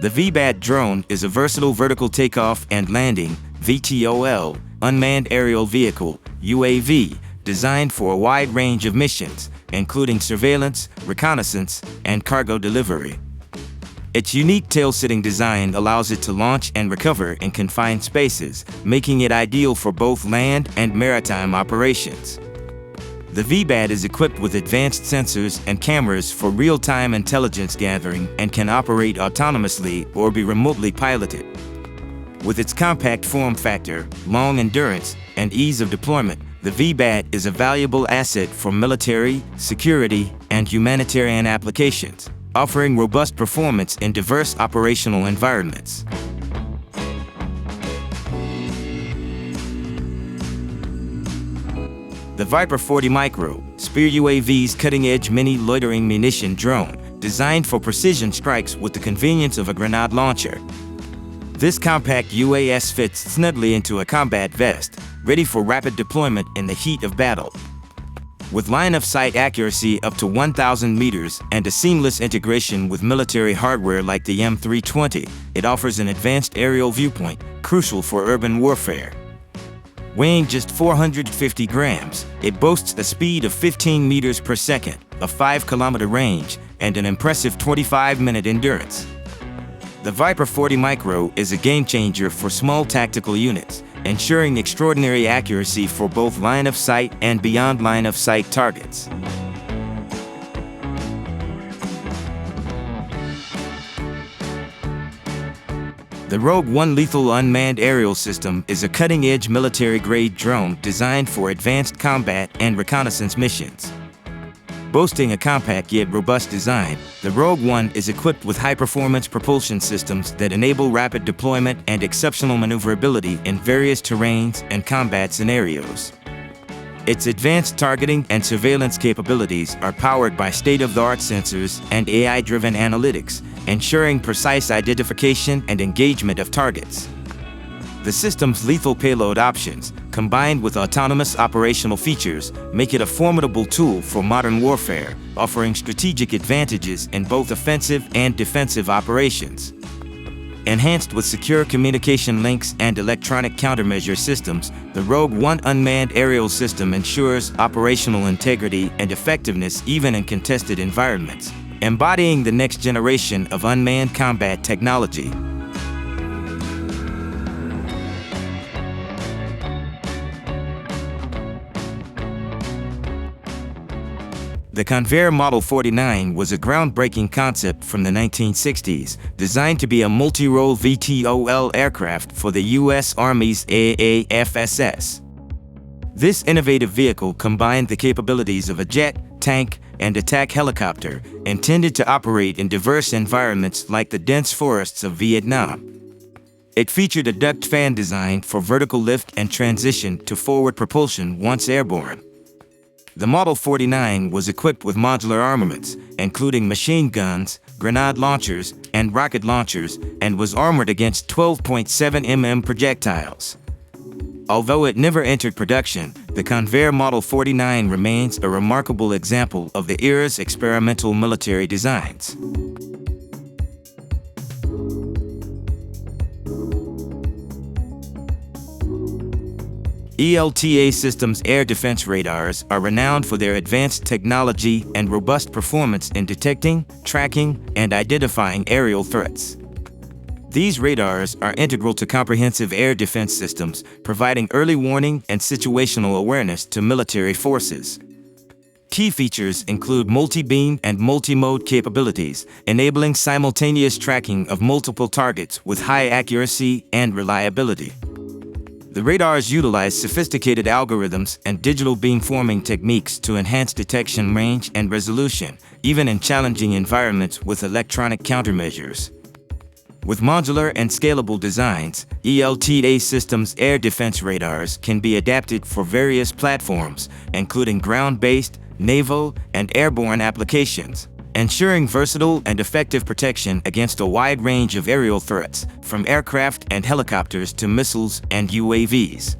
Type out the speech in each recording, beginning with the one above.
The VBAT drone is a versatile vertical takeoff and landing (VTOL) unmanned aerial vehicle (UAV) designed for a wide range of missions, including surveillance, reconnaissance, and cargo delivery. Its unique tail-sitting design allows it to launch and recover in confined spaces, making it ideal for both land and maritime operations. The VBAT is equipped with advanced sensors and cameras for real-time intelligence gathering and can operate autonomously or be remotely piloted. With its compact form factor, long endurance, and ease of deployment, the VBAT is a valuable asset for military, security, and humanitarian applications, offering robust performance in diverse operational environments. The Viper 40 Micro, Spear UAV's cutting-edge mini-loitering munition drone, designed for precision strikes with the convenience of a grenade launcher. This compact UAS fits snugly into a combat vest, ready for rapid deployment in the heat of battle. With line-of-sight accuracy up to 1,000 meters and a seamless integration with military hardware like the M320, it offers an advanced aerial viewpoint, crucial for urban warfare. Weighing just 450 grams, it boasts a speed of 15 meters per second, a 5-kilometer range, and an impressive 25-minute endurance. The Viper 40 Micro is a game-changer for small tactical units, ensuring extraordinary accuracy for both line-of-sight and beyond line-of-sight targets. The Rogue One Lethal Unmanned Aerial System is a cutting-edge military-grade drone designed for advanced combat and reconnaissance missions. Boasting a compact yet robust design, the Rogue One is equipped with high-performance propulsion systems that enable rapid deployment and exceptional maneuverability in various terrains and combat scenarios. Its advanced targeting and surveillance capabilities are powered by state-of-the-art sensors and AI-driven analytics, ensuring precise identification and engagement of targets. The system's lethal payload options, combined with autonomous operational features, make it a formidable tool for modern warfare, offering strategic advantages in both offensive and defensive operations. Enhanced with secure communication links and electronic countermeasure systems, the Rogue One unmanned aerial system ensures operational integrity and effectiveness even in contested environments, embodying the next generation of unmanned combat technology. The Convair Model 49 was a groundbreaking concept from the 1960s, designed to be a multi-role VTOL aircraft for the U.S. Army's AAFSS. This innovative vehicle combined the capabilities of a jet, tank, and attack helicopter, intended to operate in diverse environments like the dense forests of Vietnam. It featured a duct fan design for vertical lift and transition to forward propulsion once airborne. The Model 49 was equipped with modular armaments, including machine guns, grenade launchers, and rocket launchers, and was armored against 12.7 mm projectiles. Although it never entered production, the Convair Model 49 remains a remarkable example of the era's experimental military designs. ELTA Systems air defense radars are renowned for their advanced technology and robust performance in detecting, tracking, and identifying aerial threats. These radars are integral to comprehensive air defense systems, providing early warning and situational awareness to military forces. Key features include multi-beam and multi-mode capabilities, enabling simultaneous tracking of multiple targets with high accuracy and reliability. The radars utilize sophisticated algorithms and digital beamforming techniques to enhance detection range and resolution, even in challenging environments with electronic countermeasures. With modular and scalable designs, ELTA Systems air defense radars can be adapted for various platforms, including ground-based, naval, and airborne applications, ensuring versatile and effective protection against a wide range of aerial threats, from aircraft and helicopters to missiles and UAVs.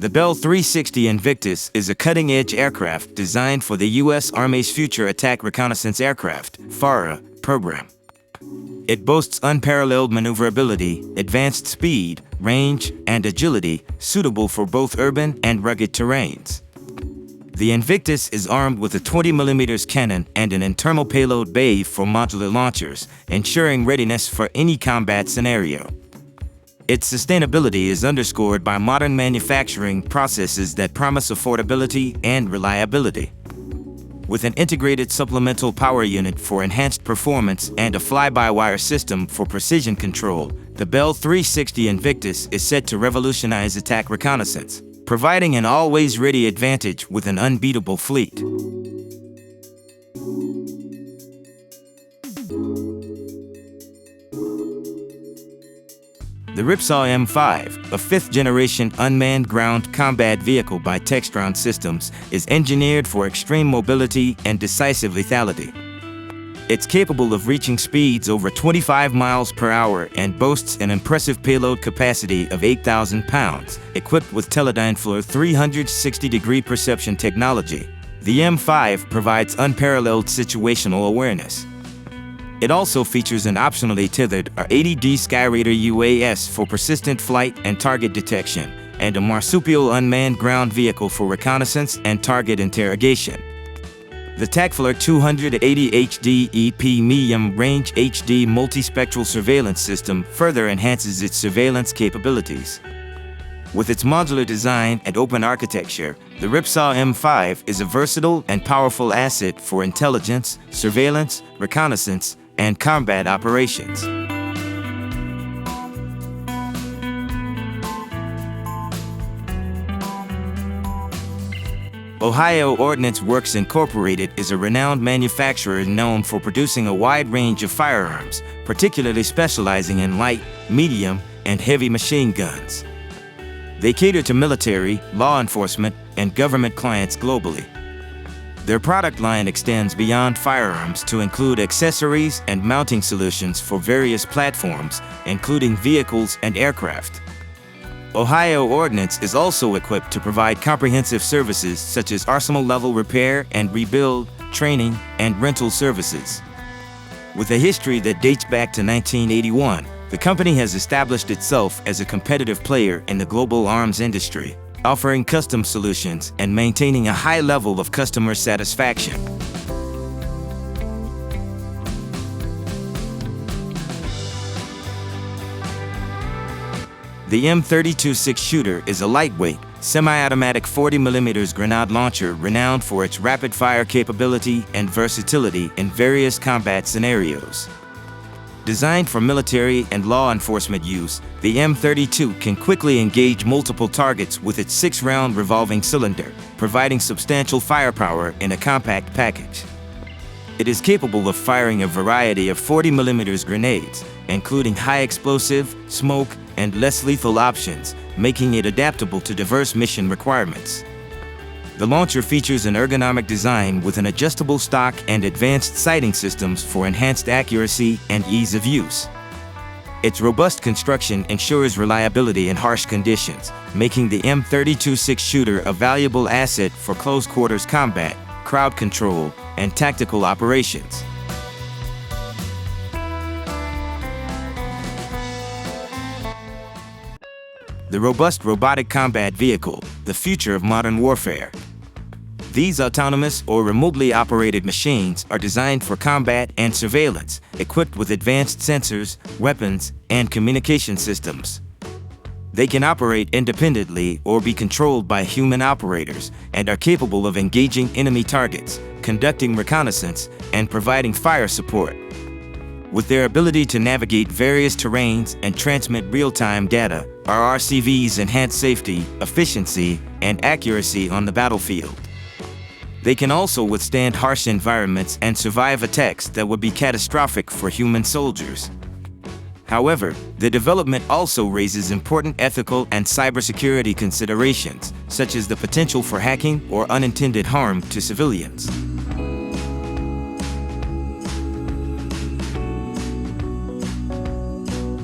The Bell 360 Invictus is a cutting-edge aircraft designed for the U.S. Army's Future Attack Reconnaissance Aircraft (FARA) program. It boasts unparalleled maneuverability, advanced speed, range, and agility suitable for both urban and rugged terrains. The Invictus is armed with a 20mm cannon and an internal payload bay for modular launchers, ensuring readiness for any combat scenario. Its sustainability is underscored by modern manufacturing processes that promise affordability and reliability. With an integrated supplemental power unit for enhanced performance and a fly-by-wire system for precision control, the Bell 360 Invictus is set to revolutionize attack reconnaissance, providing an always-ready advantage with an unbeatable fleet. The Ripsaw M5, a fifth-generation unmanned ground combat vehicle by Textron Systems, is engineered for extreme mobility and decisive lethality. It's capable of reaching speeds over 25 miles per hour and boasts an impressive payload capacity of 8,000 pounds, equipped with Teledyne FLIR 360-degree perception technology. The M5 provides unparalleled situational awareness. It also features an optionally tethered R80D Skyraider UAS for persistent flight and target detection, and a marsupial unmanned ground vehicle for reconnaissance and target interrogation. The TACFLIR 280 HD EP Medium Range HD multispectral surveillance system further enhances its surveillance capabilities. With its modular design and open architecture, the Ripsaw M5 is a versatile and powerful asset for intelligence, surveillance, reconnaissance, and combat operations. Ohio Ordnance Works Incorporated is a renowned manufacturer known for producing a wide range of firearms, particularly specializing in light, medium, and heavy machine guns. They cater to military, law enforcement, and government clients globally. Their product line extends beyond firearms to include accessories and mounting solutions for various platforms, including vehicles and aircraft. Ohio Ordnance is also equipped to provide comprehensive services such as arsenal-level repair and rebuild, training, and rental services. With a history that dates back to 1981, the company has established itself as a competitive player in the global arms industry, offering custom solutions and maintaining a high level of customer satisfaction. The M32 Six-Shooter is a lightweight, semi-automatic 40mm grenade launcher renowned for its rapid-fire capability and versatility in various combat scenarios. Designed for military and law enforcement use, the M32 can quickly engage multiple targets with its 6-round revolving cylinder, providing substantial firepower in a compact package. It is capable of firing a variety of 40mm grenades, including high explosive, smoke, and less lethal options, making it adaptable to diverse mission requirements. The launcher features an ergonomic design with an adjustable stock and advanced sighting systems for enhanced accuracy and ease of use. Its robust construction ensures reliability in harsh conditions, making the M32 Six-Shooter a valuable asset for close-quarters combat, crowd control, and tactical operations. The robust robotic combat vehicle, the future of modern warfare. These autonomous or remotely operated machines are designed for combat and surveillance, equipped with advanced sensors, weapons, and communication systems. They can operate independently or be controlled by human operators and are capable of engaging enemy targets, conducting reconnaissance, and providing fire support. With their ability to navigate various terrains and transmit real-time data, our RCVs enhance safety, efficiency, and accuracy on the battlefield. They can also withstand harsh environments and survive attacks that would be catastrophic for human soldiers. However, the development also raises important ethical and cybersecurity considerations, such as the potential for hacking or unintended harm to civilians.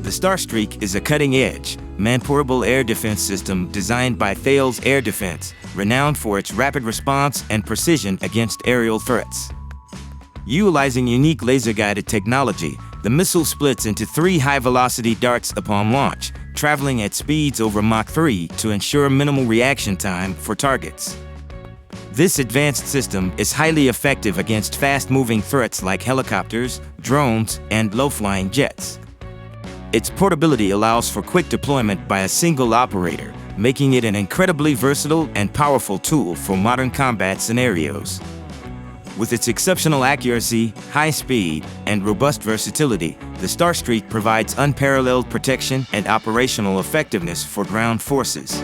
The Starstreak is a cutting-edge, man-portable air defense system designed by Thales Air Defense, renowned for its rapid response and precision against aerial threats. Utilizing unique laser-guided technology, the missile splits into 3 high-velocity darts upon launch, traveling at speeds over Mach 3 to ensure minimal reaction time for targets. This advanced system is highly effective against fast-moving threats like helicopters, drones, and low-flying jets. Its portability allows for quick deployment by a single operator, making it an incredibly versatile and powerful tool for modern combat scenarios. With its exceptional accuracy, high speed, and robust versatility, the Starstreak provides unparalleled protection and operational effectiveness for ground forces.